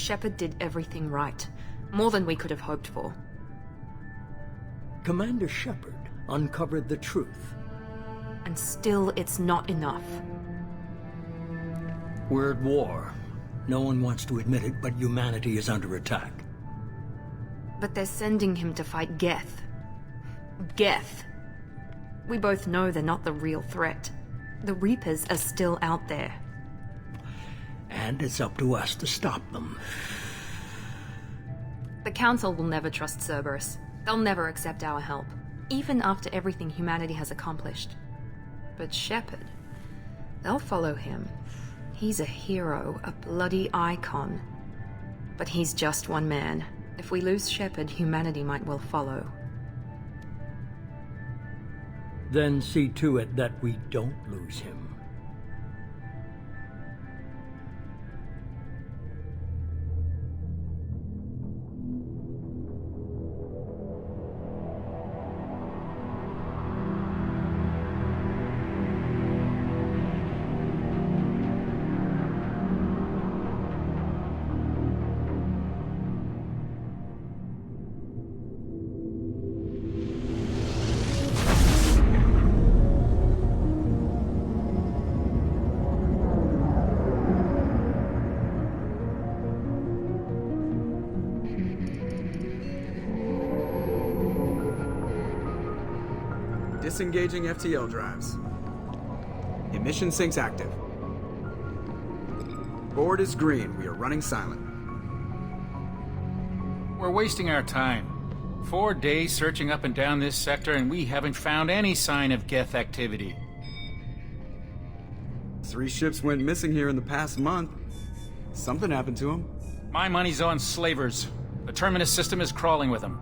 Shepard did everything right. More than we could have hoped for. Commander Shepard uncovered the truth. And still, it's not enough. We're at war. No one wants to admit it, but humanity is under attack. But they're sending him to fight Geth. Geth. We both know they're not the real threat. The Reapers are still out there. And it's up to us to stop them. The Council will never trust Cerberus. They'll never accept our help, even after everything humanity has accomplished. But Shepard, they'll follow him. He's a hero, a bloody icon. But he's just one man. If we lose Shepard, humanity might well follow. Then see to it that we don't lose him. Disengaging FTL drives. Emission sinks active. Board is green. We are running silent. We're wasting our time. 4 days searching up and down this sector, and we haven't found any sign of Geth activity. 3 ships went missing here in the past month. Something happened to them. My money's on slavers. The Terminus system is crawling with them.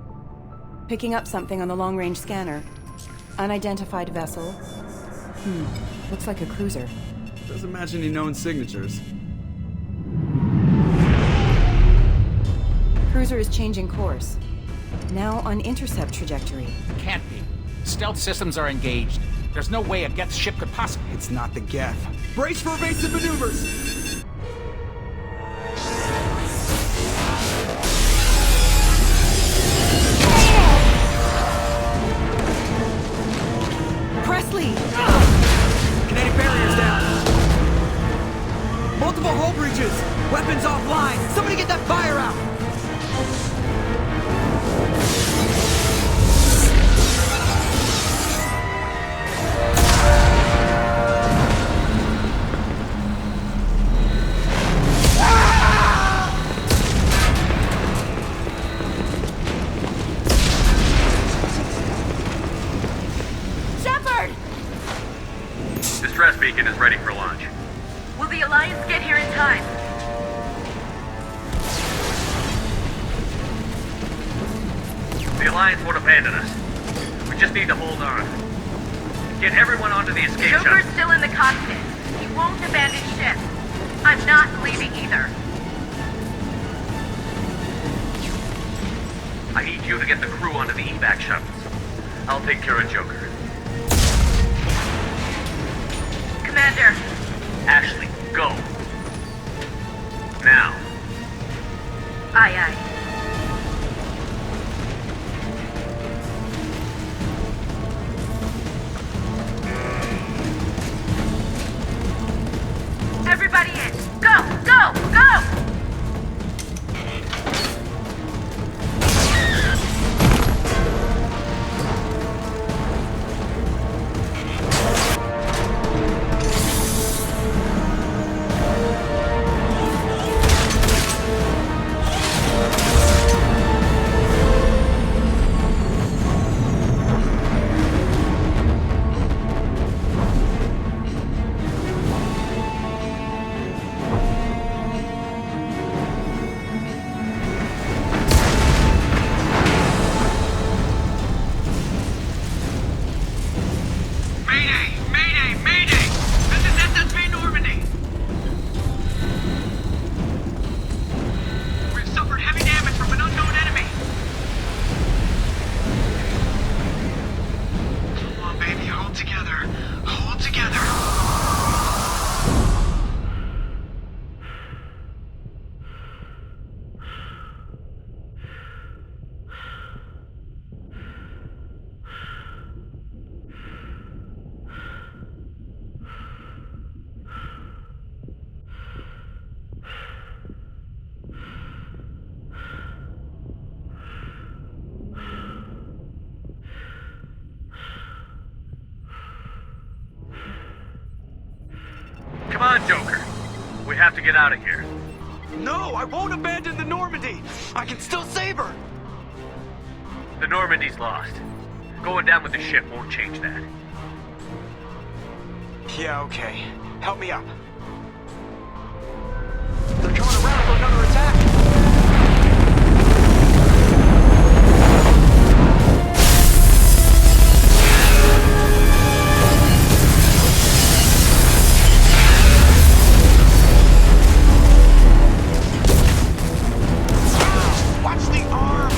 Picking up something on the long-range scanner. Unidentified vessel. Looks like a cruiser. Doesn't match any known signatures. Cruiser is changing course. Now on intercept trajectory. Can't be. Stealth systems are engaged. There's no way a Geth ship could possibly... It's not the Geth. Brace for evasive maneuvers! Presley! Kinetic barriers down. Multiple hull breaches. Weapons offline. Somebody get that fire out. Distress beacon is ready for launch. Will the Alliance get here in time? The Alliance won't abandon us. We just need to hold on. Get everyone onto the escape shuttle. Joker's still in the cockpit. He won't abandon ship. I'm not leaving either. I need you to get the crew onto the evac shuttles. I'll take care of Joker. Commander. Ashley, go. Now. Aye, aye. Everybody in. Go, go, go! Come on, Joker. We have to get out of here. No, I won't abandon the Normandy. I can still save her. The Normandy's lost. Going down with the ship won't change that. Yeah, okay. Help me up. They're coming around for another attack. Watch the arm!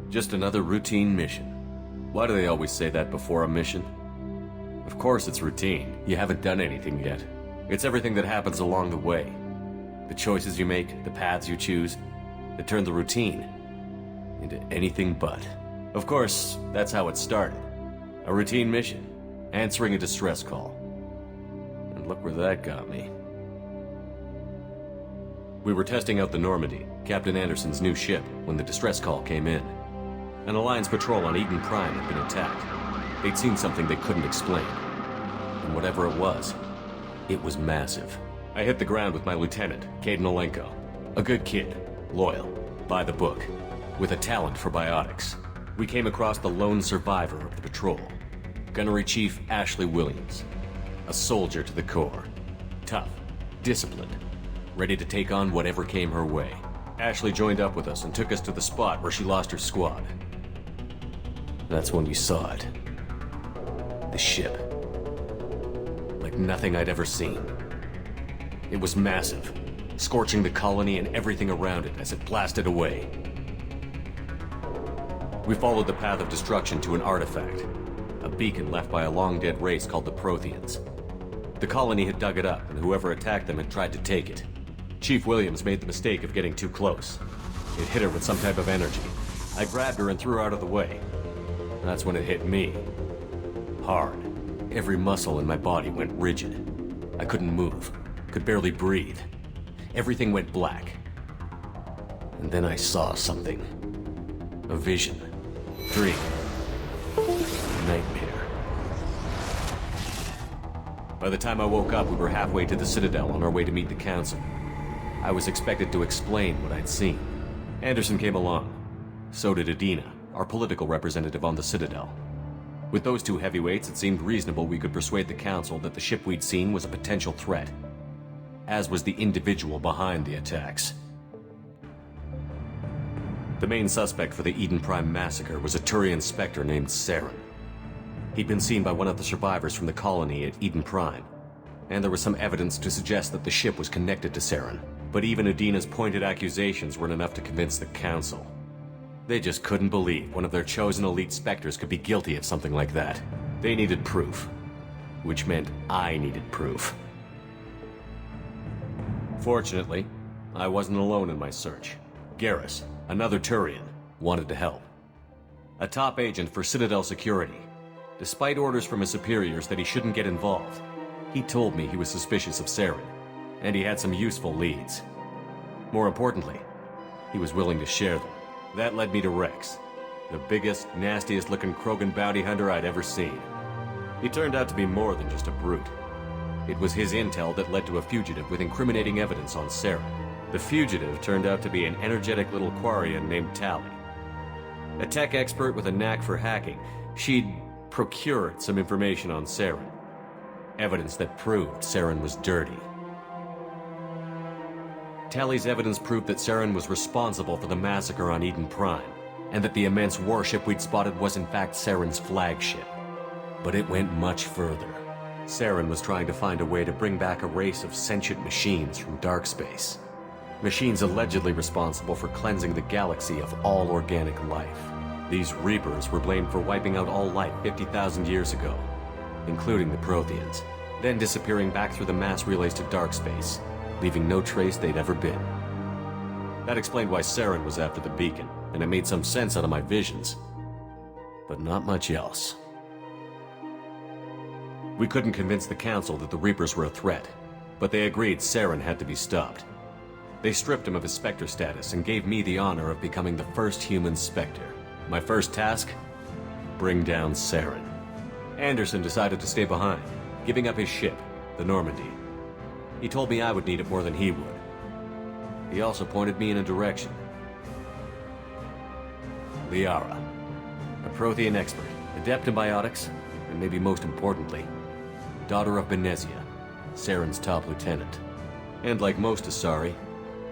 Just another routine mission. Why do they always say that before a mission? Of course it's routine. You haven't done anything yet. It's everything that happens along the way. The choices you make, the paths you choose, that turn the routine into anything but. Of course, that's how it started. A routine mission. Answering a distress call. And look where that got me. We were testing out the Normandy, Captain Anderson's new ship, when the distress call came in. An Alliance patrol on Eden Prime had been attacked. They'd seen something they couldn't explain. And whatever it was massive. I hit the ground with my lieutenant, Caden Olenko. A good kid, loyal, by the book, with a talent for biotics. We came across the lone survivor of the patrol, Gunnery Chief Ashley Williams. A soldier to the core. Tough, disciplined, ready to take on whatever came her way. Ashley joined up with us and took us to the spot where she lost her squad. That's when we saw it. The ship. Like nothing I'd ever seen. It was massive, scorching the colony and everything around it as it blasted away. We followed the path of destruction to an artifact, a beacon left by a long-dead race called the Protheans. The colony had dug it up, and whoever attacked them had tried to take it. Chief Williams made the mistake of getting too close. It hit her with some type of energy. I grabbed her and threw her out of the way. That's when it hit me. Hard. Every muscle in my body went rigid. I couldn't move. Could barely breathe. Everything went black. And then I saw something. A vision. Dream. Nightmare. By the time I woke up, we were halfway to the Citadel on our way to meet the Council. I was expected to explain what I'd seen. Anderson came along. So did Adina, our political representative on the Citadel. With those two heavyweights, it seemed reasonable we could persuade the Council that the ship we'd seen was a potential threat. As was the individual behind the attacks. The main suspect for the Eden Prime massacre was a Turian Spectre named Saren. He'd been seen by one of the survivors from the colony at Eden Prime, and there was some evidence to suggest that the ship was connected to Saren. But even Adina's pointed accusations weren't enough to convince the Council. They just couldn't believe one of their chosen elite Spectres could be guilty of something like that. They needed proof. Which meant I needed proof. Fortunately, I wasn't alone in my search. Garrus, another Turian, wanted to help. a top agent for Citadel Security. Despite orders from his superiors that he shouldn't get involved, he told me he was suspicious of Saren, and he had some useful leads. More importantly, he was willing to share them. That led me to Rex, the biggest, nastiest-looking Krogan bounty hunter I'd ever seen. He turned out to be more than just a brute. It was his intel that led to a fugitive with incriminating evidence on Saren. The fugitive turned out to be an energetic little Quarian named Tali. A tech expert with a knack for hacking, she'd procured some information on Saren. Evidence that proved Saren was dirty. Tali's evidence proved that Saren was responsible for the massacre on Eden Prime, and that the immense warship we'd spotted was in fact Saren's flagship. But it went much further. Saren was trying to find a way to bring back a race of sentient machines from dark space. Machines allegedly responsible for cleansing the galaxy of all organic life. These Reapers were blamed for wiping out all life 50,000 years ago, including the Protheans, then disappearing back through the mass relays to dark space, leaving no trace they'd ever been. That explained why Saren was after the beacon, and it made some sense out of my visions. But not much else. We couldn't convince the Council that the Reapers were a threat, but they agreed Saren had to be stopped. They stripped him of his Spectre status and gave me the honor of becoming the first human Spectre. My first task? Bring down Saren. Anderson decided to stay behind, giving up his ship, the Normandy. He told me I would need it more than he would. He also pointed me in a direction. Liara, a Prothean expert, adept in biotics, and maybe most importantly, daughter of Benezia, Saren's top lieutenant. And like most Asari,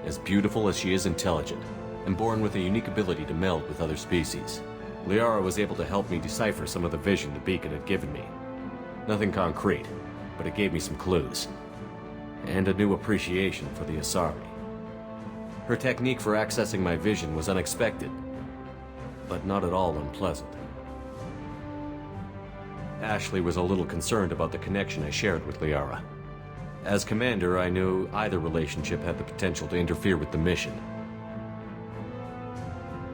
as beautiful as she is intelligent, and born with a unique ability to meld with other species. Liara was able to help me decipher some of the vision the beacon had given me. Nothing concrete, but it gave me some clues. And a new appreciation for the Asari. Her technique for accessing my vision was unexpected, but not at all unpleasant. Ashley was a little concerned about the connection I shared with Liara. As commander, I knew either relationship had the potential to interfere with the mission.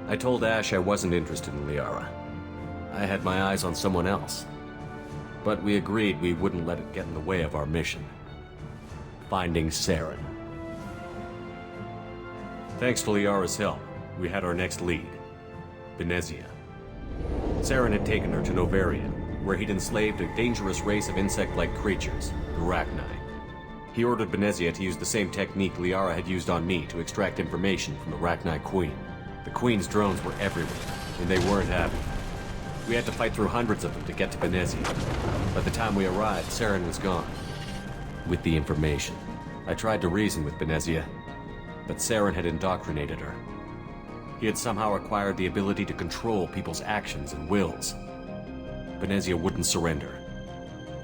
I told Ash I wasn't interested in Liara. I had my eyes on someone else. But we agreed we wouldn't let it get in the way of our mission. Finding Saren. Thanks to Liara's help, we had our next lead, Benezia. Saren had taken her to Novaria, where he'd enslaved a dangerous race of insect-like creatures, the Rachni. He ordered Benezia to use the same technique Liara had used on me to extract information from the Rachni Queen. The Queen's drones were everywhere, and they weren't happy. We had to fight through hundreds of them to get to Benezia. By the time we arrived, Saren was gone. With the information, I tried to reason with Benezia, but Saren had indoctrinated her. He had somehow acquired the ability to control people's actions and wills. Benezia wouldn't surrender,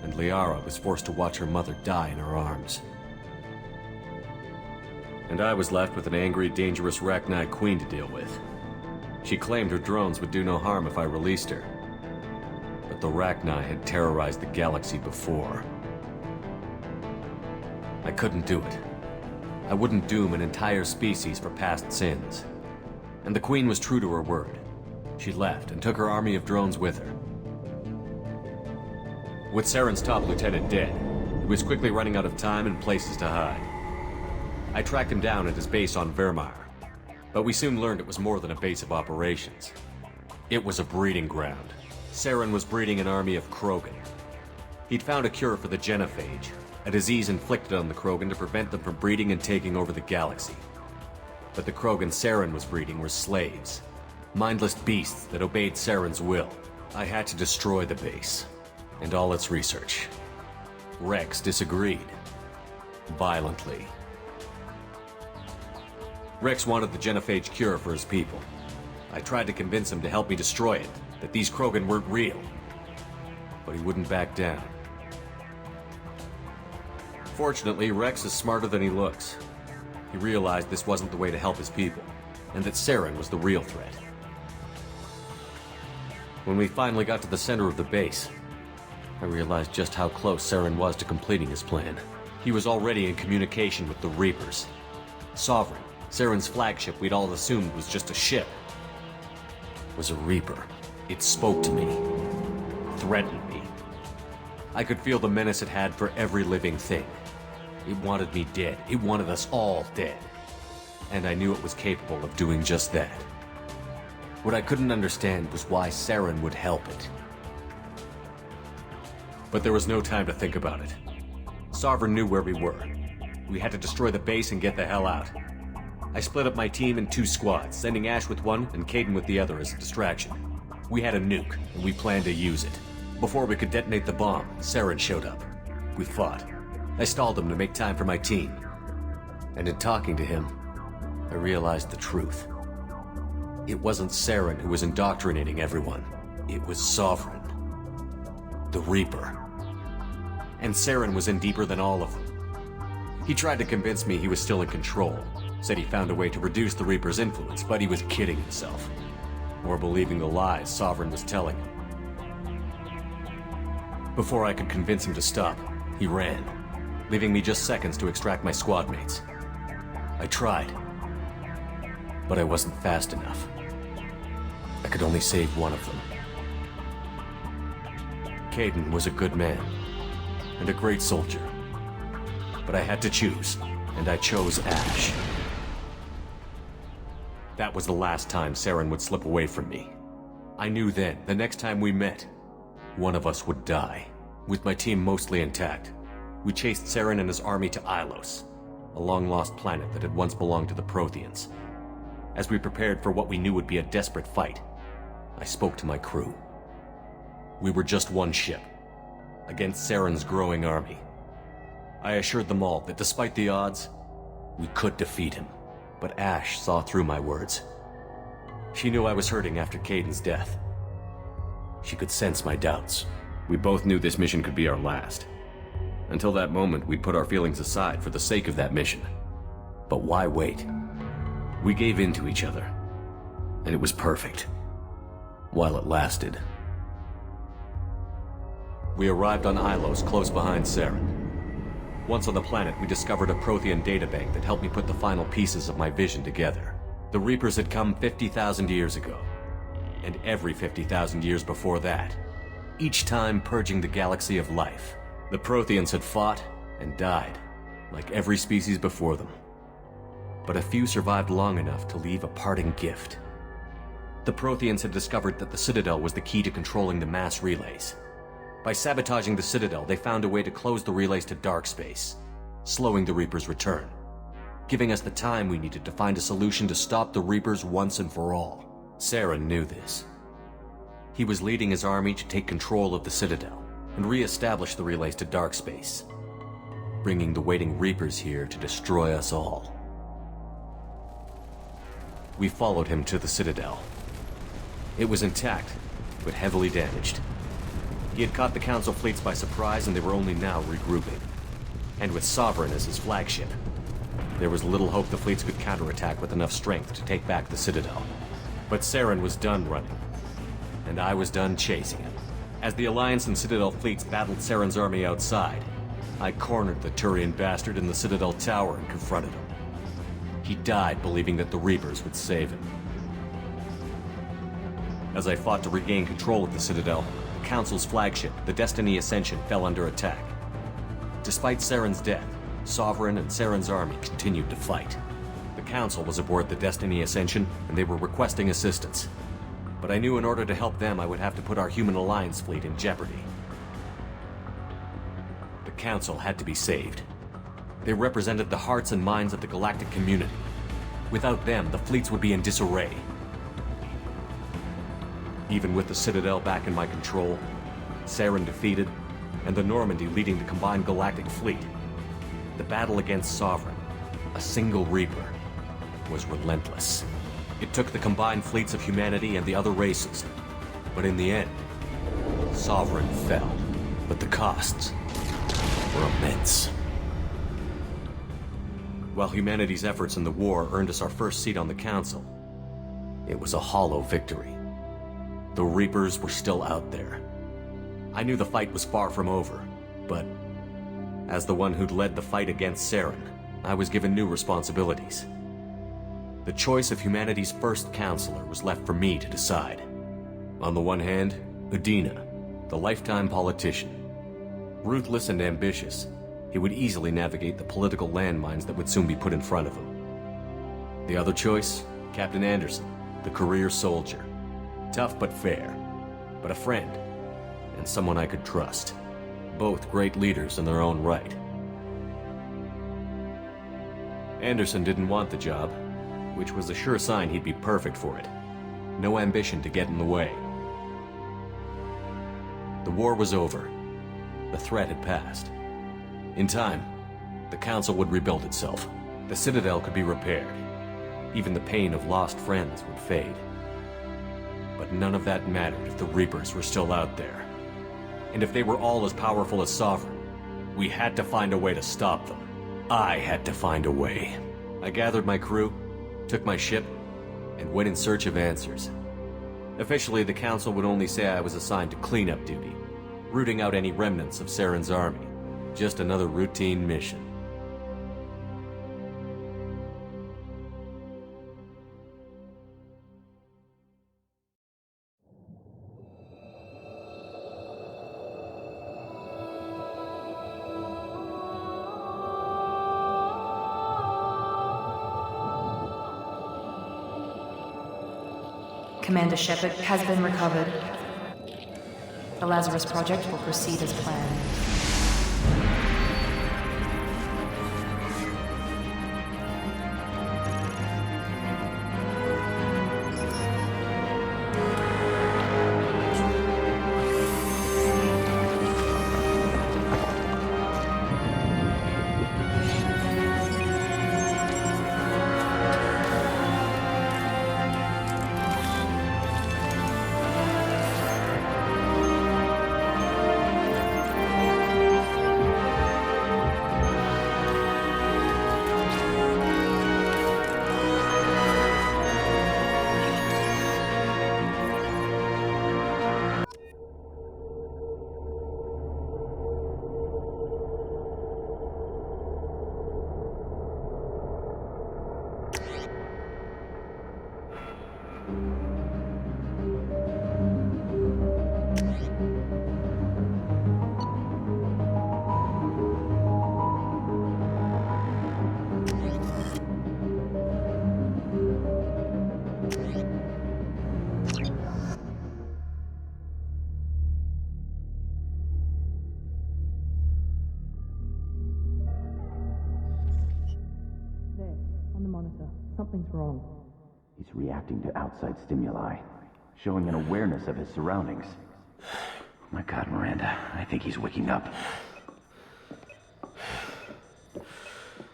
and Liara was forced to watch her mother die in her arms. And I was left with an angry, dangerous Rachni Queen to deal with. She claimed her drones would do no harm if I released her. But the Rachni had terrorized the galaxy before. I couldn't do it. I wouldn't doom an entire species for past sins. And the Queen was true to her word. She left and took her army of drones with her. With Saren's top lieutenant dead, he was quickly running out of time and places to hide. I tracked him down at his base on Vermeer, but we soon learned it was more than a base of operations. It was a breeding ground. Saren was breeding an army of Krogan. He'd found a cure for the genophage, a disease inflicted on the Krogan to prevent them from breeding and taking over the galaxy. But the Krogan Saren was breeding were slaves, mindless beasts that obeyed Saren's will. I had to destroy the base, and all its research. Rex disagreed. Violently. Rex wanted the genophage cure for his people. I tried to convince him to help me destroy it, that these Krogan weren't real. But he wouldn't back down. Fortunately, Rex is smarter than he looks. He realized this wasn't the way to help his people, and that Saren was the real threat. When we finally got to the center of the base, I realized just how close Saren was to completing his plan. He was already in communication with the Reapers. Sovereign, Saren's flagship we'd all assumed was just a ship, was a Reaper. It spoke to me, threatened me. I could feel the menace it had for every living thing. It wanted me dead. It wanted us all dead. And I knew it was capable of doing just that. What I couldn't understand was why Saren would help it. But there was no time to think about it. Sovereign knew where we were. We had to destroy the base and get the hell out. I split up my team in 2 squads, sending Ash with one and Caden with the other as a distraction. We had a nuke, and we planned to use it. Before we could detonate the bomb, Saren showed up. We fought. I stalled him to make time for my team. And in talking to him, I realized the truth. It wasn't Saren who was indoctrinating everyone. It was Sovereign. The Reaper. And Saren was in deeper than all of them. He tried to convince me he was still in control. Said he found a way to reduce the Reaper's influence, but he was kidding himself. Or believing the lies Sovereign was telling him. Before I could convince him to stop, he ran, leaving me just seconds to extract my squad mates. I tried, but I wasn't fast enough. I could only save one of them. Caden was a good man, and a great soldier. But I had to choose, and I chose Ash. That was the last time Saren would slip away from me. I knew then, the next time we met, one of us would die. With my team mostly intact, we chased Saren and his army to Ilos, a long-lost planet that had once belonged to the Protheans. As we prepared for what we knew would be a desperate fight, I spoke to my crew. We were just one ship, against Saren's growing army. I assured them all that despite the odds, we could defeat him. But Ash saw through my words. She knew I was hurting after Caden's death. She could sense my doubts. We both knew this mission could be our last. Until that moment, we'd put our feelings aside for the sake of that mission. But why wait? We gave in to each other, and it was perfect. While it lasted. We arrived on Ilos, close behind Saren. Once on the planet, we discovered a Prothean databank that helped me put the final pieces of my vision together. The Reapers had come 50,000 years ago, and every 50,000 years before that, each time purging the galaxy of life. The Protheans had fought and died, like every species before them. But a few survived long enough to leave a parting gift. The Protheans had discovered that the Citadel was the key to controlling the mass relays. By sabotaging the Citadel, they found a way to close the relays to dark space, slowing the Reaper's return, giving us the time we needed to find a solution to stop the Reapers once and for all. Saren knew this. He was leading his army to take control of the Citadel and re-establish the relays to dark space, bringing the waiting Reapers here to destroy us all. We followed him to the Citadel. It was intact, but heavily damaged. He had caught the Council fleets by surprise, and they were only now regrouping. And with Sovereign as his flagship, there was little hope the fleets could counterattack with enough strength to take back the Citadel. But Saren was done running, and I was done chasing him. As the Alliance and Citadel fleets battled Saren's army outside, I cornered the Turian bastard in the Citadel tower and confronted him. He died believing that the Reapers would save him. As I fought to regain control of the Citadel, the Council's flagship, the Destiny Ascension, fell under attack. Despite Saren's death, Sovereign and Saren's army continued to fight. The Council was aboard the Destiny Ascension, and they were requesting assistance. But I knew in order to help them, I would have to put our human alliance fleet in jeopardy. The Council had to be saved. They represented the hearts and minds of the galactic community. Without them, the fleets would be in disarray. Even with the Citadel back in my control, Saren defeated, and the Normandy leading the combined galactic fleet, the battle against Sovereign, a single Reaper, was relentless. It took the combined fleets of humanity and the other races, but in the end, Sovereign fell. But the costs were immense. While humanity's efforts in the war earned us our first seat on the Council, it was a hollow victory. The Reapers were still out there. I knew the fight was far from over, but as the one who'd led the fight against Saren, I was given new responsibilities. The choice of humanity's first counselor was left for me to decide. On the one hand, Udina, the lifetime politician. Ruthless and ambitious, he would easily navigate the political landmines that would soon be put in front of him. The other choice, Captain Anderson, the career soldier. Tough but fair, but a friend, and someone I could trust. Both great leaders in their own right. Anderson didn't want the job, which was a sure sign he'd be perfect for it. No ambition to get in the way. The war was over. The threat had passed. In time, the Council would rebuild itself. The Citadel could be repaired. Even the pain of lost friends would fade. But none of that mattered if the Reapers were still out there. And if they were all as powerful as Sovereign, we had to find a way to stop them. I had to find a way. I gathered my crew, took my ship, and went in search of answers. Officially, the Council would only say I was assigned to cleanup duty, rooting out any remnants of Saren's army. Just another routine mission. Commander Shepard has been recovered. The Lazarus Project will proceed as planned. Something's wrong. He's reacting to outside stimuli, showing an awareness of his surroundings. Oh my God, Miranda, I think he's waking up.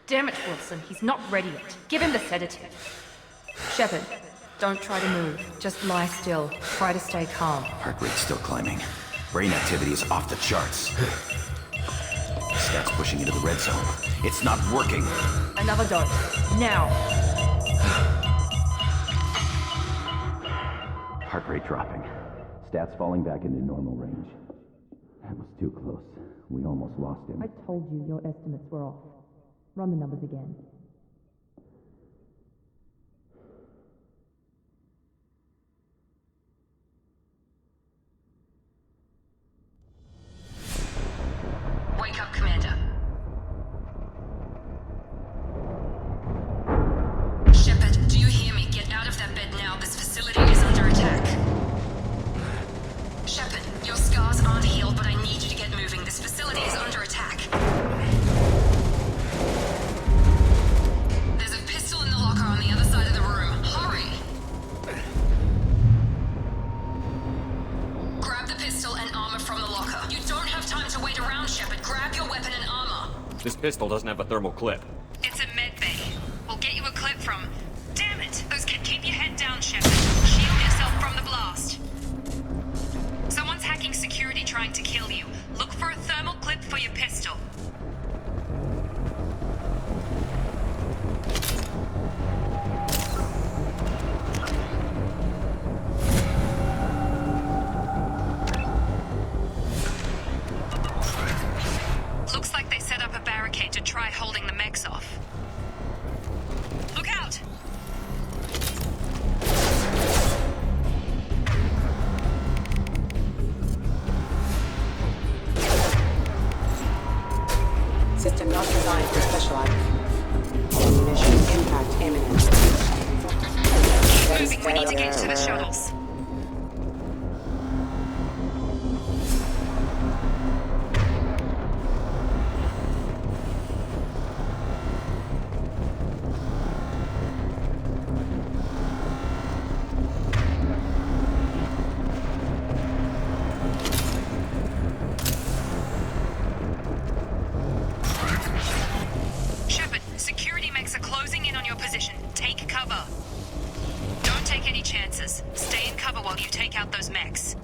Damn it, Wilson, he's not ready yet. Give him the sedative. Shepard, don't try to move. Just lie still. Try to stay calm. Heart rate's still climbing. Brain activity is off the charts. Stats pushing into the red zone. It's not working. Another dose. Now. Heart rate dropping. Stats falling back into normal range. That was too close. We almost lost him. I told you your estimates were off. Run the numbers again. Wake up, Commander. Shepard, do you hear me? Get out of that bed now. This facility is under attack. Shepard, your scars aren't healed, but I need you to get moving. This facility is under attack. There's a pistol in the locker on the other side of the room. Hurry! Grab the pistol and armor from the locker. You don't have time to wait around, Shepard. Grab your weapon and armor. This pistol doesn't have a thermal clip. It's a med bay. We'll get you a clip from... Damn it! Keep your head down, Shepard. Shield yourself from the blast. Someone's hacking security trying to kill you. Look for a thermal clip for your pistol. Looks like they set up a barricade to try holding the mechs off. Look out! position. Take cover. Don't take any chances. Stay in cover while you take out those mechs.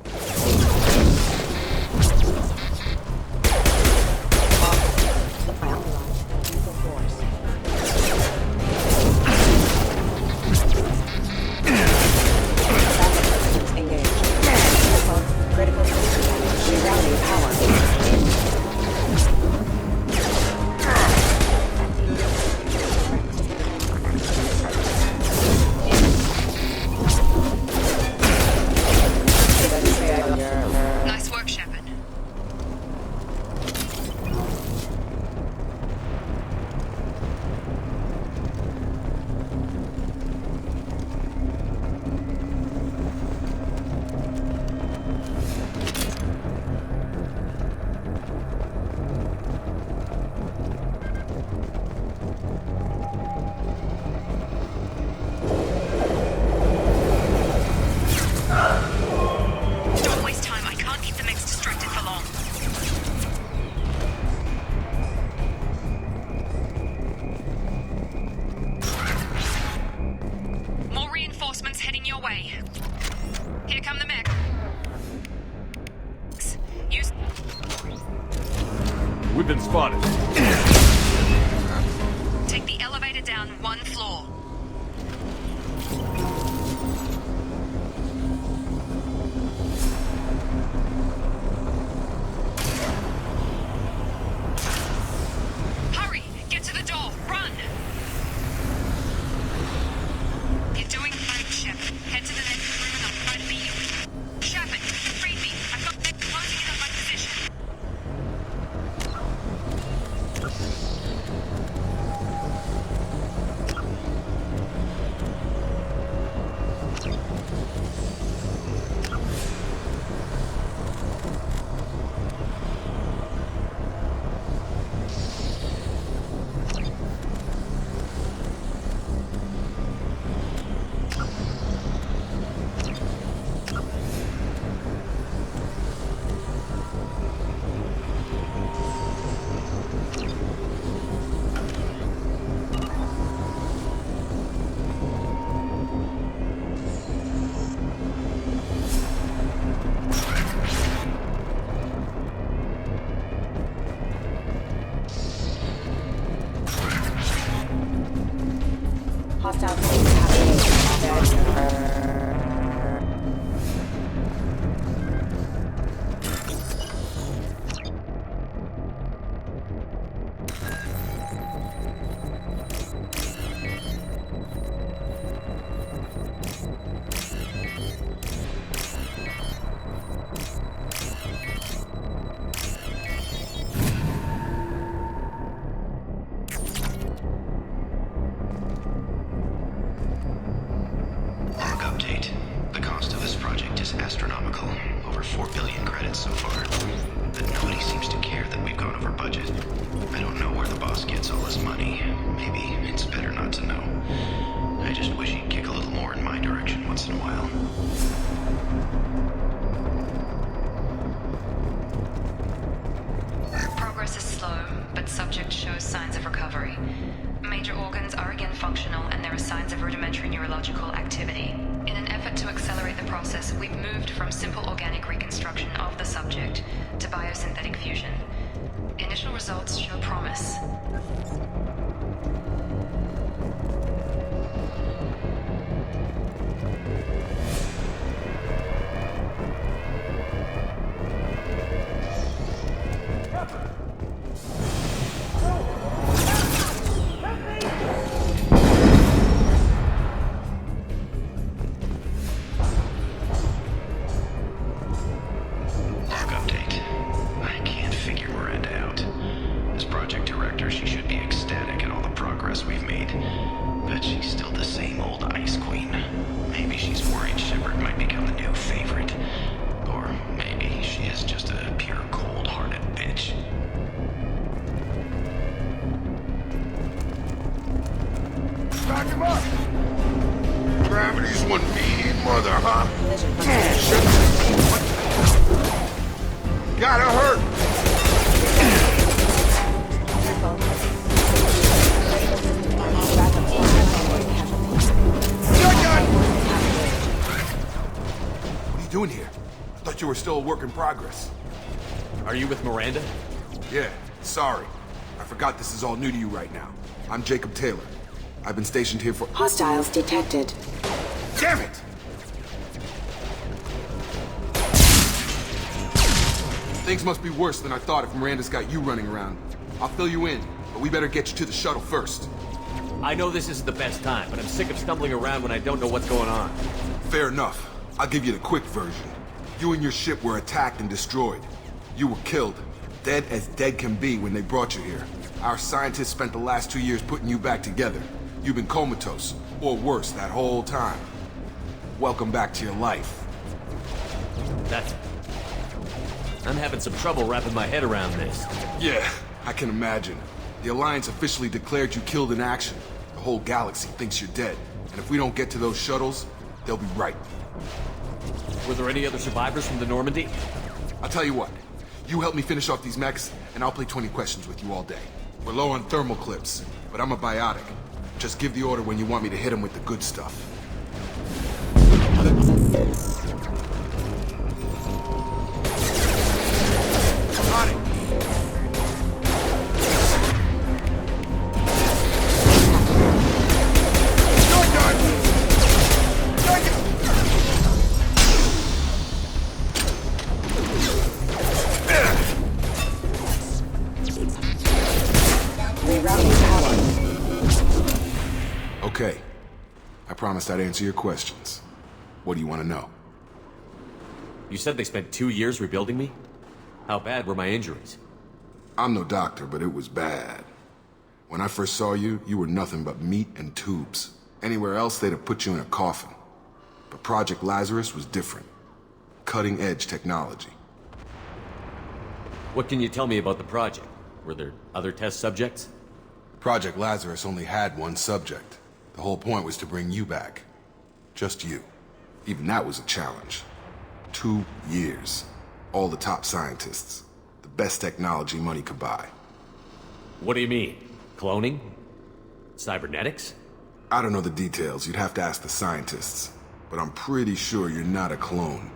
Nice work, Shepard. Don't waste time. I can't keep the mechs distracted for long. More reinforcements heading your way. Here come the mechs. Use. We've been spotted. Take the elevator down one floor. Hurry! Get to the door! Run! You're doing fine, Shep. Head to the next room and I'll try to meet you. Shepard, read me. I've got them closing in on my position. Hostile things happening. Org update. The cost of this project is astronomical. Over 4 billion credits so far. But nobody seems to care that we've gone over budget. I don't know where the boss gets all this money. Maybe it's better not to know. I just wish he'd kick a little more in my direction once in a while. Progress is slow, but subject shows signs of recovery. Major organs are again functional and there are signs of rudimentary neurological activity. In an effort to accelerate the process, we've moved from simple organic reconstruction of the subject to biosynthetic fusion. Initial results show promise. Gravity's one mean mother, huh? Gotta hurt! thought you were still a work in progress. Are you with Miranda? Yeah, sorry. I forgot this is all new to you right now. I'm Jacob Taylor. I've been stationed here for— Hostiles detected. Damn it! Things must be worse than I thought if Miranda's got you running around. I'll fill you in, but we better get you to the shuttle first. I know this isn't the best time, but I'm sick of stumbling around when I don't know what's going on. Fair enough. I'll give you the quick version. You and your ship were attacked and destroyed. You were killed. Dead as dead can be when they brought you here. Our scientists spent the last 2 years putting you back together. You've been comatose, or worse, that whole time. Welcome back to your life. That's... I'm having some trouble wrapping my head around this. Yeah, I can imagine. The Alliance officially declared you killed in action. The whole galaxy thinks you're dead. And if we don't get to those shuttles, they'll be right. Were there any other survivors from the Normandy? I'll tell you what. You help me finish off these mechs, and I'll play 20 questions with you all day. We're low on thermal clips, but I'm a biotic. Just give the order when you want me to hit them with the good stuff. On it! Okay. I promised I'd answer your questions. What do you want to know? You said they spent 2 years rebuilding me? How bad were my injuries? I'm no doctor, but it was bad. When I first saw you, you were nothing but meat and tubes. Anywhere else, they'd have put you in a coffin. But Project Lazarus was different. Cutting-edge technology. What can you tell me about the project? Were there other test subjects? Project Lazarus only had one subject. The whole point was to bring you back. Just you. Even that was a challenge. 2 years. All the top scientists. The best technology money could buy. What do you mean? Cloning? Cybernetics? I don't know the details. You'd have to ask the scientists. But I'm pretty sure you're not a clone.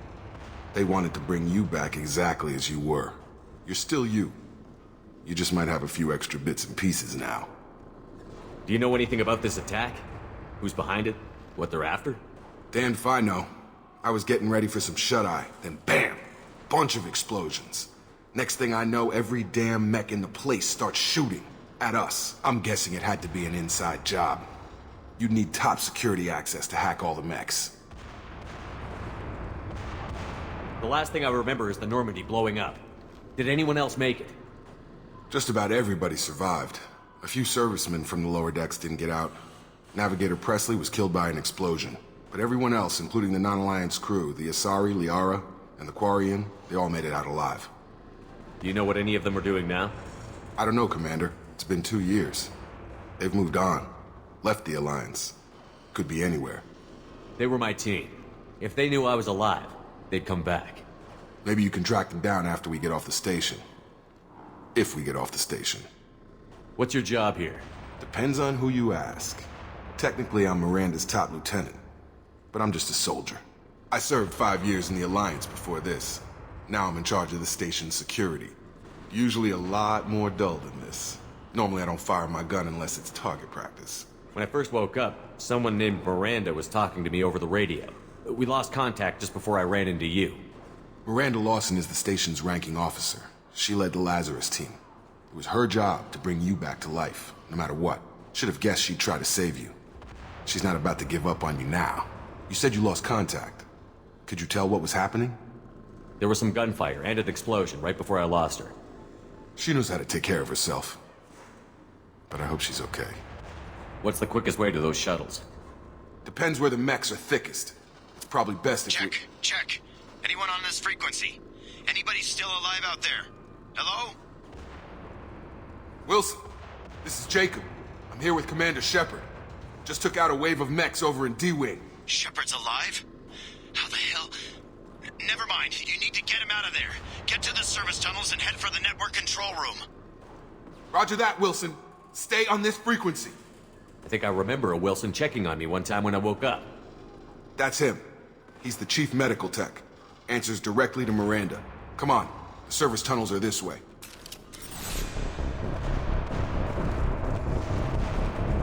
They wanted to bring you back exactly as you were. You're still you. You just might have a few extra bits and pieces now. Do you know anything about this attack? Who's behind it? What they're after? Damned if I know. I was getting ready for some shut-eye, then bam! Bunch of explosions. Next thing I know, every damn mech in the place starts shooting at us. I'm guessing it had to be an inside job. You'd need top security access to hack all the mechs. The last thing I remember is the Normandy blowing up. Did anyone else make it? Just about everybody survived. A few servicemen from the lower decks didn't get out. Navigator Presley was killed by an explosion. But everyone else, including the non-Alliance crew, the Asari, Liara, and the Quarian, they all made it out alive. Do you know what any of them are doing now? I don't know, Commander. It's been 2 years. They've moved on. Left the Alliance. Could be anywhere. They were my team. If they knew I was alive, they'd come back. Maybe you can track them down after we get off the station. If we get off the station. What's your job here? Depends on who you ask. Technically, I'm Miranda's top lieutenant. But I'm just a soldier. I served 5 years in the Alliance before this. Now I'm in charge of the station's security. Usually a lot more dull than this. Normally I don't fire my gun unless it's target practice. When I first woke up, someone named Miranda was talking to me over the radio. We lost contact just before I ran into you. Miranda Lawson is the station's ranking officer. She led the Lazarus team. It was her job to bring you back to life, no matter what. Should have guessed she'd try to save you. She's not about to give up on you now. You said you lost contact. Could you tell what was happening? There was some gunfire and an explosion right before I lost her. She knows how to take care of herself. But I hope she's okay. What's the quickest way to those shuttles? Depends where the mechs are thickest. It's probably best if Check. Check. Anyone on this frequency? Anybody still alive out there? Hello? Wilson, this is Jacob. I'm here with Commander Shepard. Just took out a wave of mechs over in D-Wing. Shepard's alive? How the hell? Never mind. You need to get him out of there. Get to the service tunnels and head for the network control room. Roger that, Wilson. Stay on this frequency. I think I remember a Wilson checking on me one time when I woke up. That's him. He's the chief medical tech. Answers directly to Miranda. Come on, the service tunnels are this way.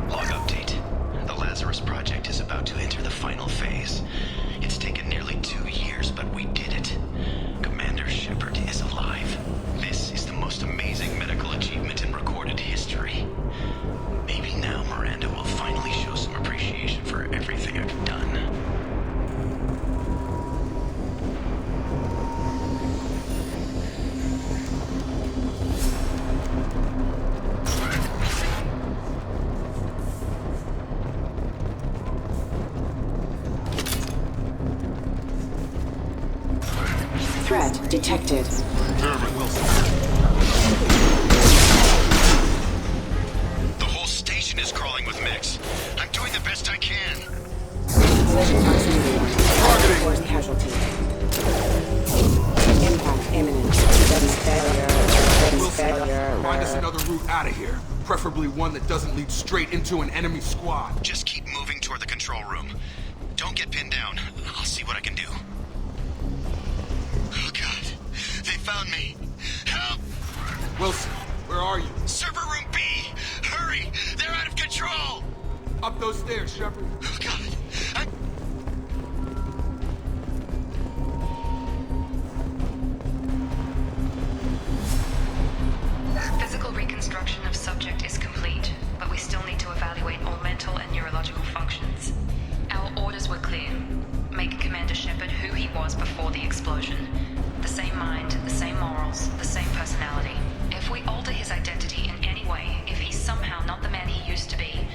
Log update. The Lazarus Project is about to enter the final phase. It's taken nearly 2 years, but we did it. Commander Shepard is alive. This is the most amazing medical achievement in recorded history. Maybe now Miranda will finally show some appreciation for everything I've done. Threat detected. The whole station is crawling with mechs. I'm doing the best I can. Collision proximity. Targeting. Casualty. Impact imminent. Ready failure. Ready failure. Find us another route out of here. Preferably one that doesn't lead straight into an enemy squad. Just keep moving toward the control room. Don't get pinned down. I'll see what I can do. Oh God, they found me. Help! Wilson, where are you? Server room B! Hurry! They're out of control! Up those stairs, Shepard. Oh God, Physical reconstruction of subject is complete, but we still need to evaluate all mental and neurological functions. Our orders were clear. Make Commander Shepard who he was before the explosion. The same mind, the same morals, the same personality. If we alter his identity in any way, if he's somehow not the man he used to be,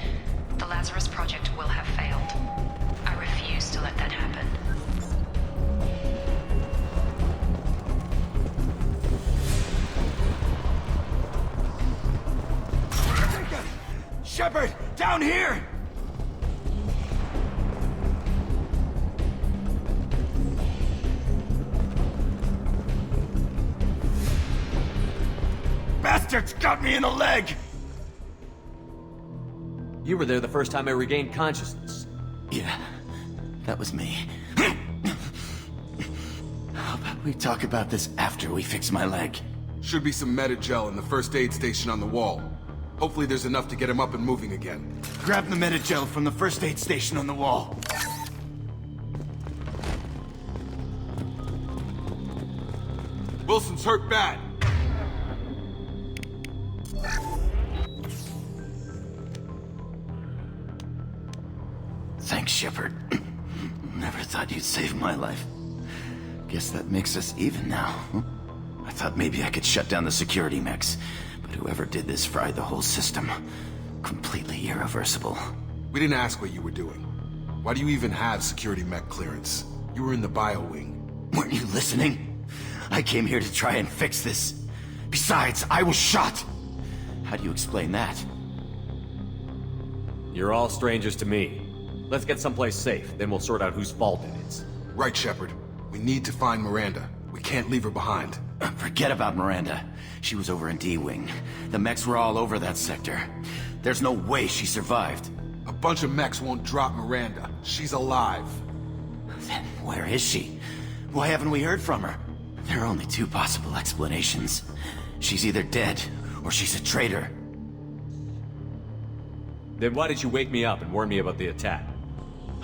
the Lazarus Project will have failed. I refuse to let that happen. Shepard, down here! Bastards got me in the leg! You were there the first time I regained consciousness. Yeah, that was me. How about we talk about this after we fix my leg? Should be some Metagel in the first aid station on the wall. Hopefully there's enough to get him up and moving again. Grab the Metagel from the first aid station on the wall. Wilson's hurt bad. Thanks, Shepard. Never thought you'd save my life. Guess that makes us even now. I thought maybe I could shut down the security mechs, but whoever did this fried the whole system. Completely irreversible. We didn't ask what you were doing. Why do you even have security mech clearance? You were in the bio wing. Weren't you listening? I came here to try and fix this. Besides, I was shot. How do you explain that? You're all strangers to me. Let's get someplace safe, then we'll sort out whose fault it is. Right, Shepard. We need to find Miranda. We can't leave her behind. Forget about Miranda. She was over in D-Wing. The mechs were all over that sector. There's no way she survived. A bunch of mechs won't drop Miranda. She's alive. Then where is she? Why haven't we heard from her? There are only two possible explanations. She's either dead, or she's a traitor. Then why did you wake me up and warn me about the attack?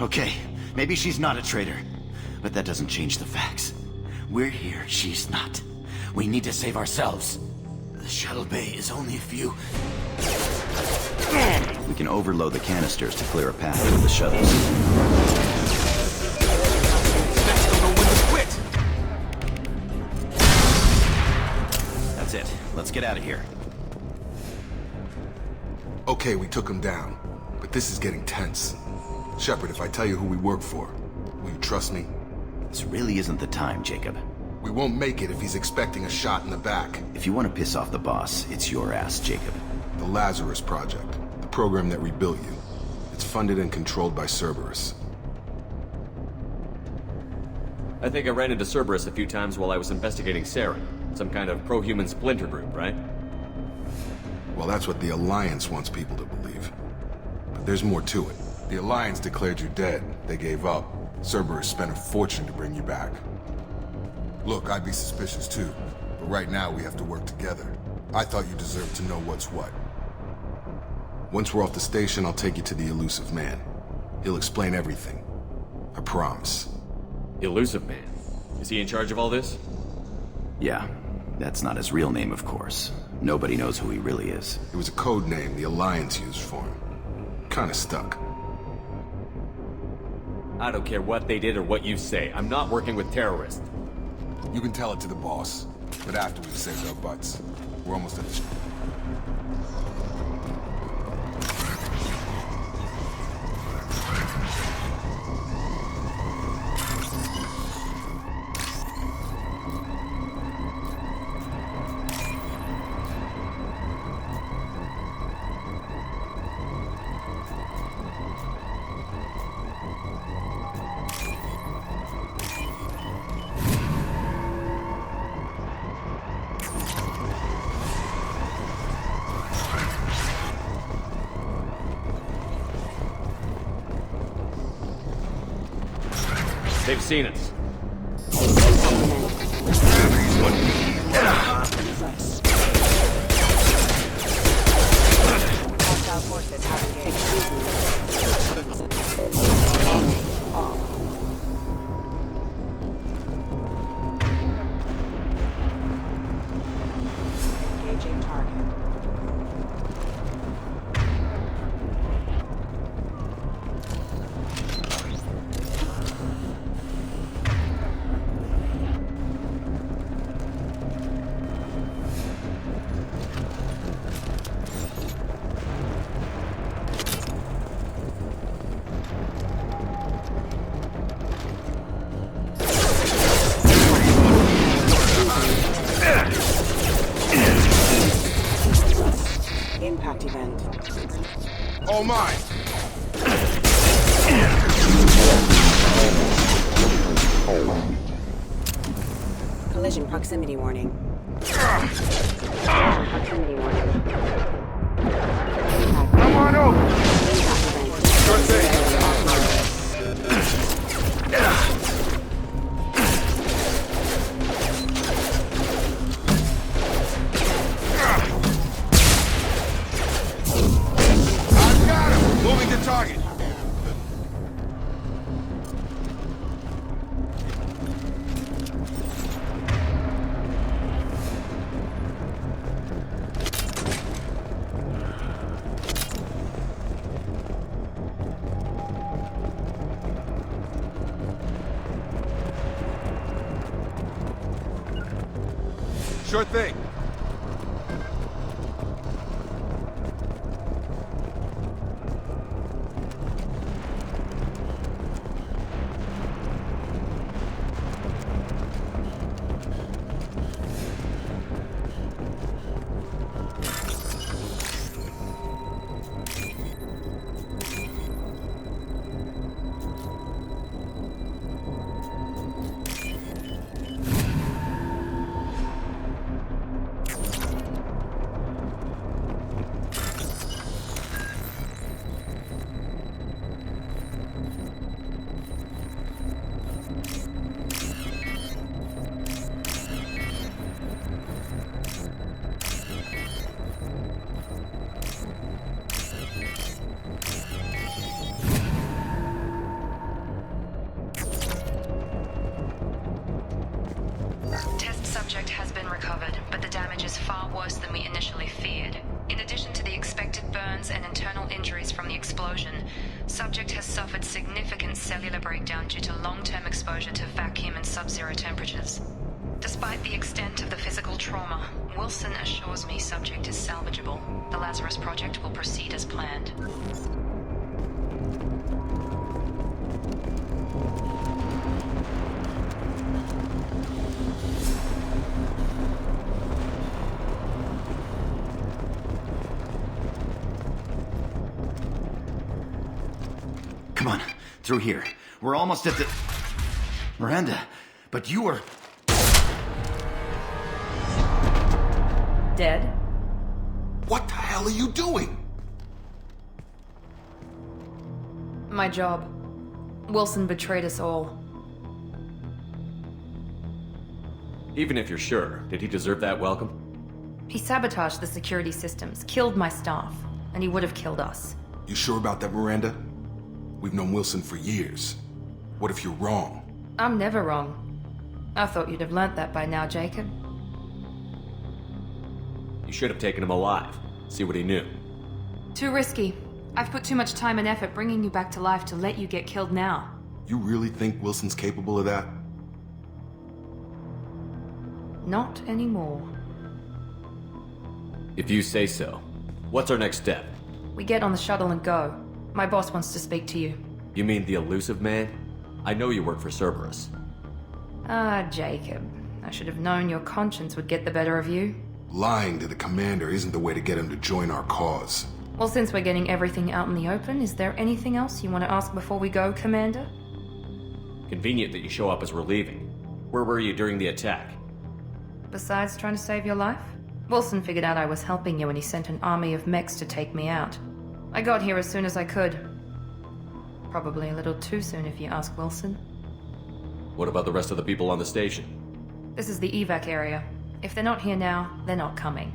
Okay, maybe she's not a traitor, but that doesn't change the facts. We're here, she's not. We need to save ourselves. The shuttle bay is only a few... We can overload the canisters to clear a path for the shuttles. Next, don't know when to quit. That's it. Let's get out of here. Okay, we took him down, but this is getting tense. Shepard, if I tell you who we work for, will you trust me? This really isn't the time, Jacob. We won't make it if he's expecting a shot in the back. If you want to piss off the boss, it's your ass, Jacob. The Lazarus Project, the program that rebuilt you. It's funded and controlled by Cerberus. I think I ran into Cerberus a few times while I was investigating Sarah. Some kind of pro-human splinter group, right? Well, that's what the Alliance wants people to believe. But there's more to it. The Alliance declared you dead. They gave up. Cerberus spent a fortune to bring you back. Look, I'd be suspicious too, but right now we have to work together. I thought you deserved to know what's what. Once we're off the station, I'll take you to the elusive man. He'll explain everything. I promise. Elusive man? Is he in charge of all this? Yeah, that's not his real name, of course. Nobody knows who he really is. It was a code name the Alliance used for him. Kinda stuck. I don't care what they did or what you say. I'm not working with terrorists. You can tell it to the boss, but after we've saved our butts. We're almost at the... They've seen us. Engaging target. Impact event. Oh my! Collision proximity warning. Proximity warning. Come on over! Sure thing. I've got him! Moving to target. Sure thing. Test subject has been recovered, but the damage is far worse than we initially feared. In addition to the expected burns and internal injuries from the explosion, subject has suffered significant cellular breakdown due to long-term exposure to vacuum and sub-zero temperatures. Despite the extent of the physical trauma, Wilson assures me subject is salvageable. The Lazarus project will proceed as planned. Come on, through here. We're almost at the... Miranda, but you were... Dead? What the hell are you doing? My job. Wilson betrayed us all. Even if you're sure, did he deserve that welcome? He sabotaged the security systems, killed my staff, and he would have killed us. You sure about that, Miranda? We've known Wilson for years. What if you're wrong? I'm never wrong. I thought you'd have learnt that by now, Jacob. You should have taken him alive. See what he knew. Too risky. I've put too much time and effort bringing you back to life to let you get killed now. You really think Wilson's capable of that? Not anymore. If you say so. What's our next step? We get on the shuttle and go. My boss wants to speak to you. You mean the elusive man? I know you work for Cerberus. Ah, Jacob. I should have known your conscience would get the better of you. Lying to the commander isn't the way to get him to join our cause. Well, since we're getting everything out in the open, is there anything else you want to ask before we go, Commander? Convenient that you show up as we're leaving. Where were you during the attack? Besides trying to save your life? Wilson figured out I was helping you and he sent an army of mechs to take me out. I got here as soon as I could. Probably a little too soon if you ask Wilson. What about the rest of the people on the station? This is the evac area. If they're not here now, they're not coming.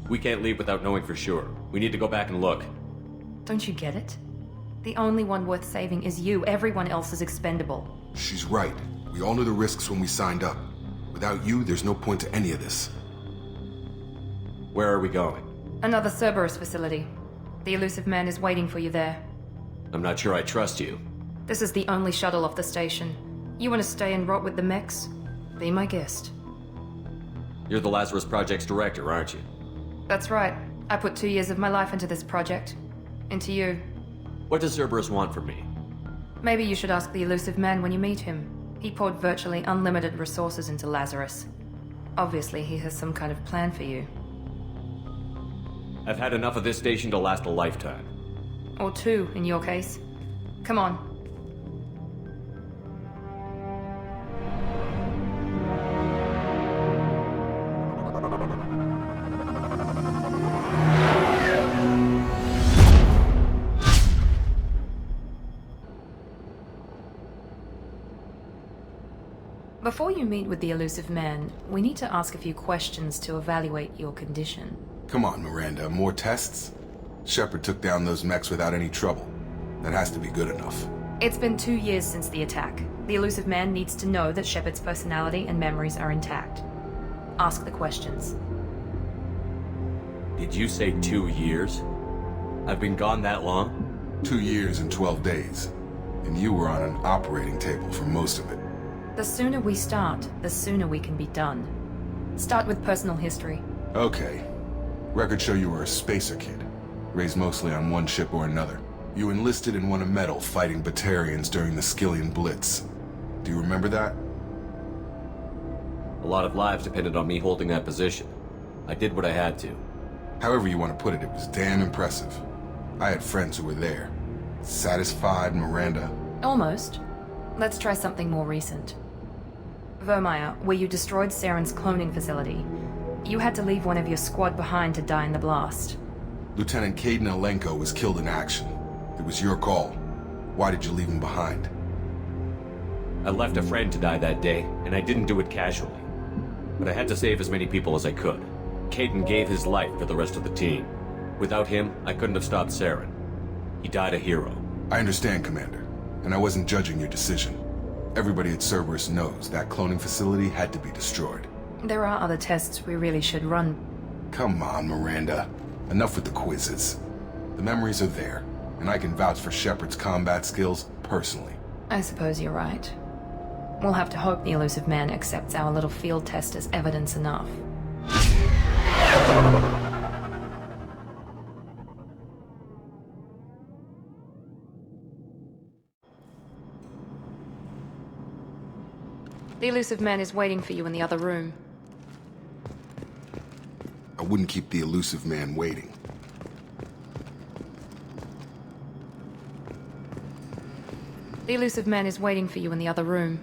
We can't leave without knowing for sure. We need to go back and look. Don't you get it? The only one worth saving is you. Everyone else is expendable. She's right. We all knew the risks when we signed up. Without you, there's no point to any of this. Where are we going? Another Cerberus facility. The elusive man is waiting for you there. I'm not sure I trust you. This is the only shuttle off the station. You want to stay and rot with the mechs? Be my guest. You're the Lazarus Project's director, aren't you? That's right. I put 2 years of my life into this project. Into you. What does Cerberus want from me? Maybe you should ask the elusive man when you meet him. He poured virtually unlimited resources into Lazarus. Obviously, he has some kind of plan for you. I've had enough of this station to last a lifetime. Or 2, in your case. Come on. Before you meet with the elusive man, we need to ask a few questions to evaluate your condition. Come on, Miranda, more tests? Shepard took down those mechs without any trouble. That has to be good enough. It's been 2 years since the attack. The elusive man needs to know that Shepard's personality and memories are intact. Ask the questions. Did you say 2 years? I've been gone that long? 2 years and 12 days. And you were on an operating table for most of it. The sooner we start, the sooner we can be done. Start with personal history. Okay. Records show you were a spacer kid, raised mostly on one ship or another. You enlisted and won a medal fighting Batarians during the Skillian Blitz. Do you remember that? A lot of lives depended on me holding that position. I did what I had to. However you want to put it, it was damn impressive. I had friends who were there. Satisfied, Miranda? Almost. Let's try something more recent. Vermeer, where you destroyed Saren's cloning facility. You had to leave one of your squad behind to die in the blast. Lieutenant Caden Alenko was killed in action. It was your call. Why did you leave him behind? I left a friend to die that day, and I didn't do it casually. But I had to save as many people as I could. Caden gave his life for the rest of the team. Without him, I couldn't have stopped Saren. He died a hero. I understand, Commander, and I wasn't judging your decision. Everybody at Cerberus knows that cloning facility had to be destroyed. There are other tests we really should run. Come on, Miranda. Enough with the quizzes. The memories are there, and I can vouch for Shepard's combat skills personally. I suppose you're right. We'll have to hope the elusive man accepts our little field test as evidence enough. The elusive man is waiting for you in the other room. I wouldn't keep the elusive man waiting. The elusive man is waiting for you in the other room.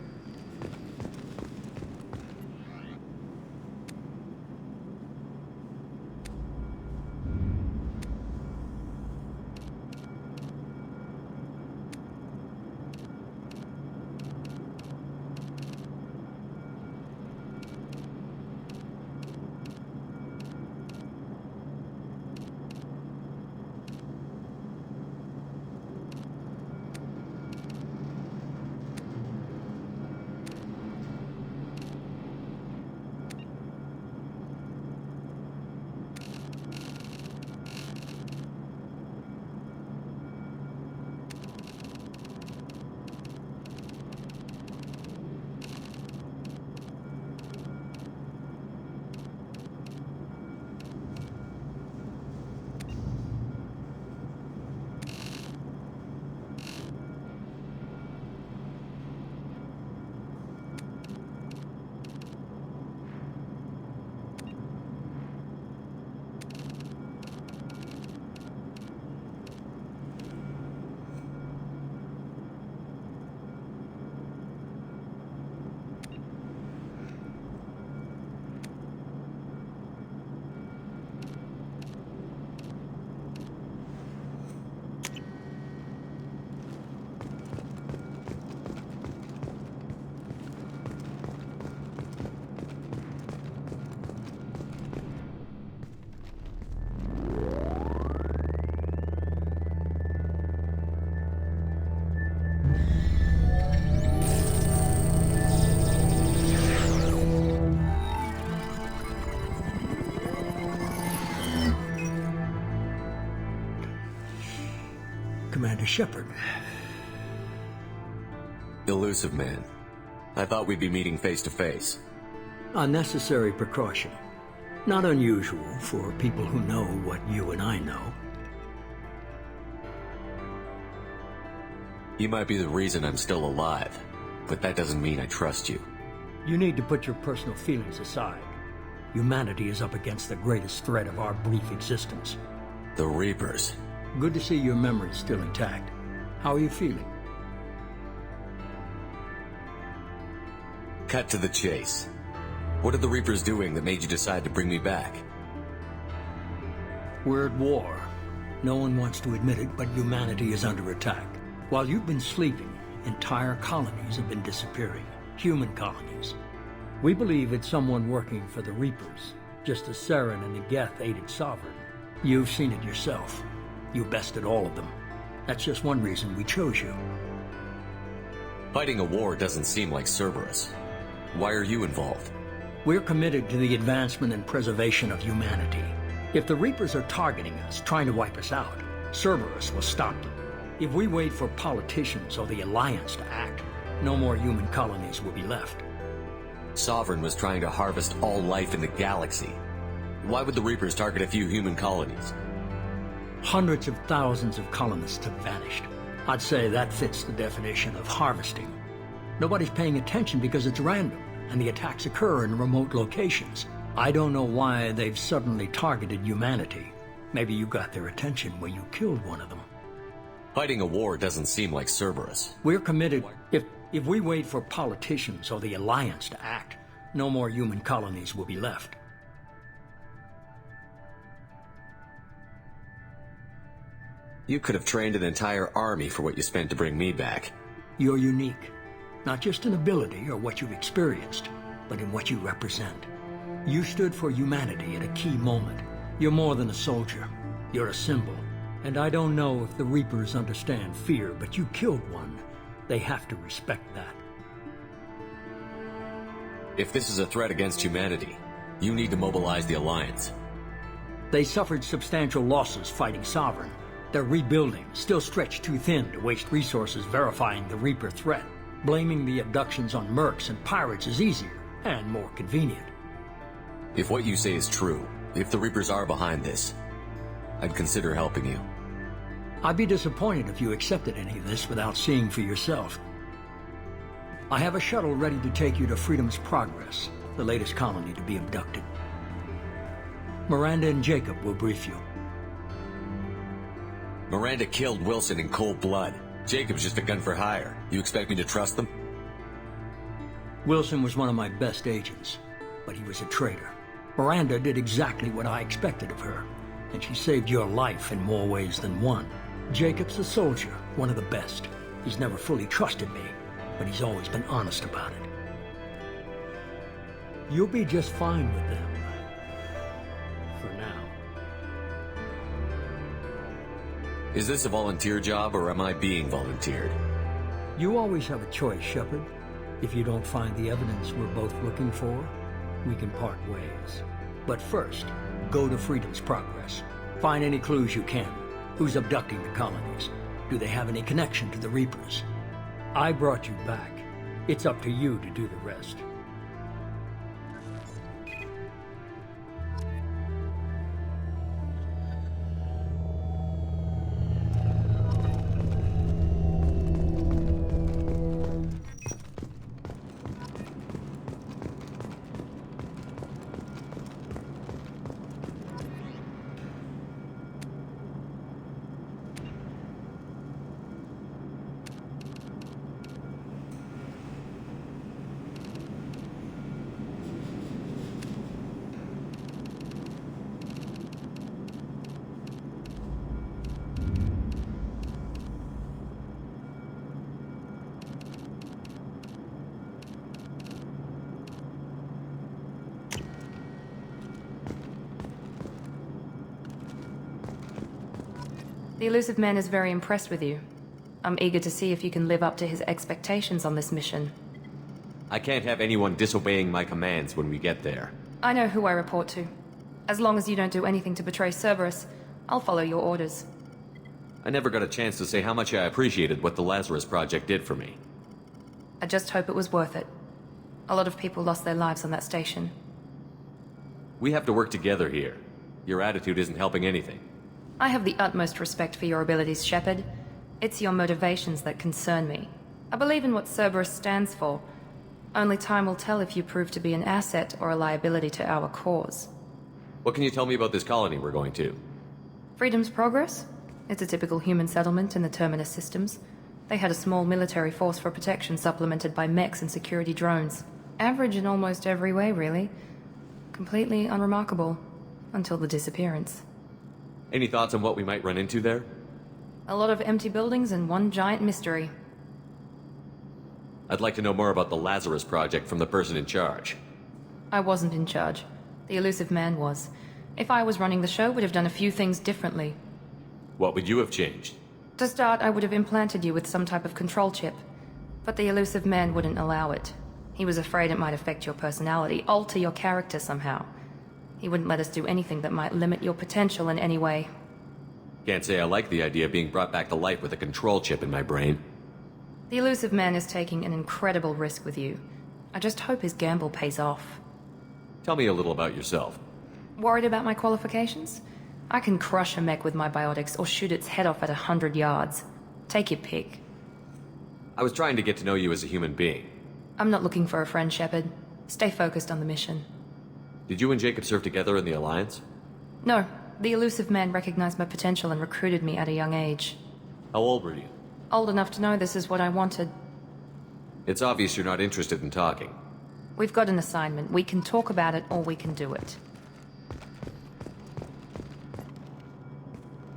Commander Shepard. Elusive man. I thought we'd be meeting face to face. A necessary precaution. Not unusual for people who know what you and I know. You might be the reason I'm still alive, but that doesn't mean I trust you. You need to put your personal feelings aside. Humanity is up against the greatest threat of our brief existence. The Reapers. Good to see your memory's still intact. How are you feeling? Cut to the chase. What are the Reapers doing that made you decide to bring me back? We're at war. No one wants to admit it, but humanity is under attack. While you've been sleeping, entire colonies have been disappearing. Human colonies. We believe it's someone working for the Reapers, just as Saren and Negeth aided Sovereign. You've seen it yourself. You bested all of them. That's just one reason we chose you. Fighting a war doesn't seem like Cerberus. Why are you involved? We're committed to the advancement and preservation of humanity. If the Reapers are targeting us, trying to wipe us out, Cerberus will stop them. If we wait for politicians or the Alliance to act, no more human colonies will be left. Sovereign was trying to harvest all life in the galaxy. Why would the Reapers target a few human colonies? Hundreds of thousands of colonists have vanished. I'd say that fits the definition of harvesting. Nobody's paying attention because it's random, and the attacks occur in remote locations. I don't know why they've suddenly targeted humanity. Maybe you got their attention when you killed one of them. Fighting a war doesn't seem like Cerberus. We're committed. If we wait for politicians or the Alliance to act, no more human colonies will be left. You could have trained an entire army for what you spent to bring me back. You're unique. Not just in ability or what you've experienced, but in what you represent. You stood for humanity at a key moment. You're more than a soldier. You're a symbol. And I don't know if the Reapers understand fear, but you killed one. They have to respect that. If this is a threat against humanity, you need to mobilize the Alliance. They suffered substantial losses fighting Sovereign. They're rebuilding, still stretched too thin to waste resources verifying the Reaper threat. Blaming the abductions on mercs and pirates is easier and more convenient. If what you say is true, if the Reapers are behind this, I'd consider helping you. I'd be disappointed if you accepted any of this without seeing for yourself. I have a shuttle ready to take you to Freedom's Progress, the latest colony to be abducted. Miranda and Jacob will brief you. Miranda killed Wilson in cold blood. Jacob's just a gun for hire. You expect me to trust them? Wilson was one of my best agents, but he was a traitor. Miranda did exactly what I expected of her, and she saved your life in more ways than one. Jacob's a soldier, one of the best. He's never fully trusted me, but he's always been honest about it. You'll be just fine with them. For now. Is this a volunteer job, or am I being volunteered? You always have a choice, Shepard. If you don't find the evidence we're both looking for, we can part ways. But first, go to Freedom's Progress. Find any clues you can. Who's abducting the colonies? Do they have any connection to the Reapers? I brought you back. It's up to you to do the rest. The elusive man is very impressed with you. I'm eager to see if you can live up to his expectations on this mission. I can't have anyone disobeying my commands when we get there. I know who I report to. As long as you don't do anything to betray Cerberus, I'll follow your orders. I never got a chance to say how much I appreciated what the Lazarus Project did for me. I just hope it was worth it. A lot of people lost their lives on that station. We have to work together here. Your attitude isn't helping anything. I have the utmost respect for your abilities, Shepard. It's your motivations that concern me. I believe in what Cerberus stands for. Only time will tell if you prove to be an asset or a liability to our cause. What can you tell me about this colony we're going to? Freedom's Progress? It's a typical human settlement in the Terminus systems. They had a small military force for protection supplemented by mechs and security drones. Average in almost every way, really. Completely unremarkable. Until the disappearance. Any thoughts on what we might run into there? A lot of empty buildings and one giant mystery. I'd like to know more about the Lazarus Project from the person in charge. I wasn't in charge. The elusive man was. If I was running the show, would have done a few things differently. What would you have changed? To start, I would have implanted you with some type of control chip. But the elusive man wouldn't allow it. He was afraid it might affect your personality, alter your character somehow. He wouldn't let us do anything that might limit your potential in any way. Can't say I like the idea of being brought back to life with a control chip in my brain. The elusive man is taking an incredible risk with you. I just hope his gamble pays off. Tell me a little about yourself. Worried about my qualifications? I can crush a mech with my biotics or shoot its head off at 100 yards. Take your pick. I was trying to get to know you as a human being. I'm not looking for a friend, Shepard. Stay focused on the mission. Did you and Jacob serve together in the Alliance? No. The elusive man recognized my potential and recruited me at a young age. How old were you? Old enough to know this is what I wanted. It's obvious you're not interested in talking. We've got an assignment. We can talk about it or we can do it.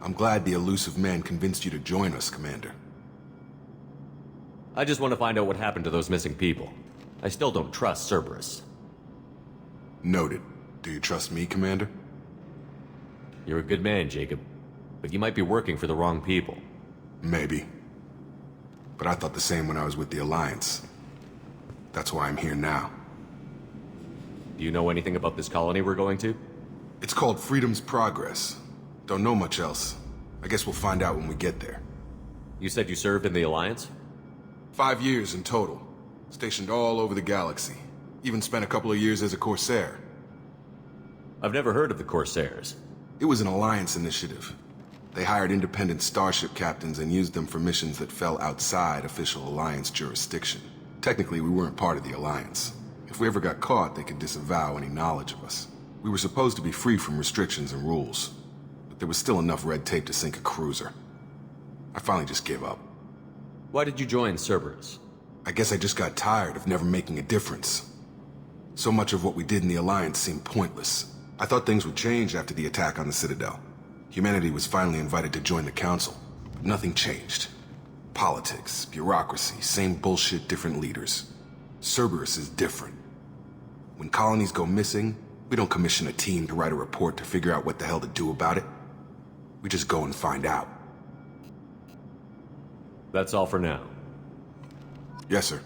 I'm glad the elusive man convinced you to join us, Commander. I just want to find out what happened to those missing people. I still don't trust Cerberus. Noted. Do you trust me, Commander? You're a good man, Jacob. But you might be working for the wrong people. Maybe. But I thought the same when I was with the Alliance. That's why I'm here now. Do you know anything about this colony we're going to? It's called Freedom's Progress. Don't know much else. I guess we'll find out when we get there. You said you served in the Alliance? 5 years in total. Stationed all over the galaxy. Even spent a couple of years as a Corsair. I've never heard of the Corsairs. It was an Alliance initiative. They hired independent starship captains and used them for missions that fell outside official Alliance jurisdiction. Technically, we weren't part of the Alliance. If we ever got caught, they could disavow any knowledge of us. We were supposed to be free from restrictions and rules. But there was still enough red tape to sink a cruiser. I finally just gave up. Why did you join Cerberus? I guess I just got tired of never making a difference. So much of what we did in the Alliance seemed pointless. I thought things would change after the attack on the Citadel. Humanity was finally invited to join the Council. But nothing changed. Politics, bureaucracy, same bullshit, different leaders. Cerberus is different. When colonies go missing, we don't commission a team to write a report to figure out what the hell to do about it. We just go and find out. That's all for now. Yes, sir.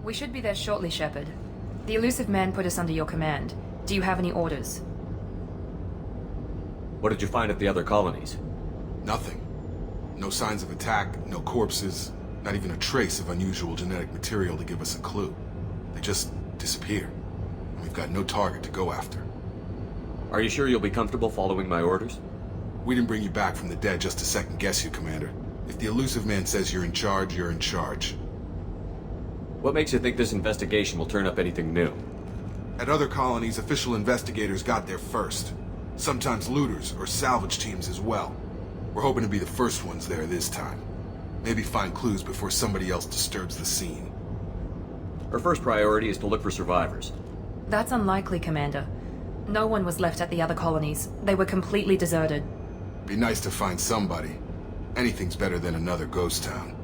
We should be there shortly, Shepard. The elusive man put us under your command. Do you have any orders? What did you find at the other colonies? Nothing. No signs of attack, no corpses, not even a trace of unusual genetic material to give us a clue. They just disappear. And we've got no target to go after. Are you sure you'll be comfortable following my orders? We didn't bring you back from the dead just to second guess you, Commander. If the elusive man says you're in charge, you're in charge. What makes you think this investigation will turn up anything new? At other colonies, official investigators got there first. Sometimes looters or salvage teams as well. We're hoping to be the first ones there this time. Maybe find clues before somebody else disturbs the scene. Our first priority is to look for survivors. That's unlikely, Commander. No one was left at the other colonies. They were completely deserted. Be nice to find somebody. Anything's better than another ghost town.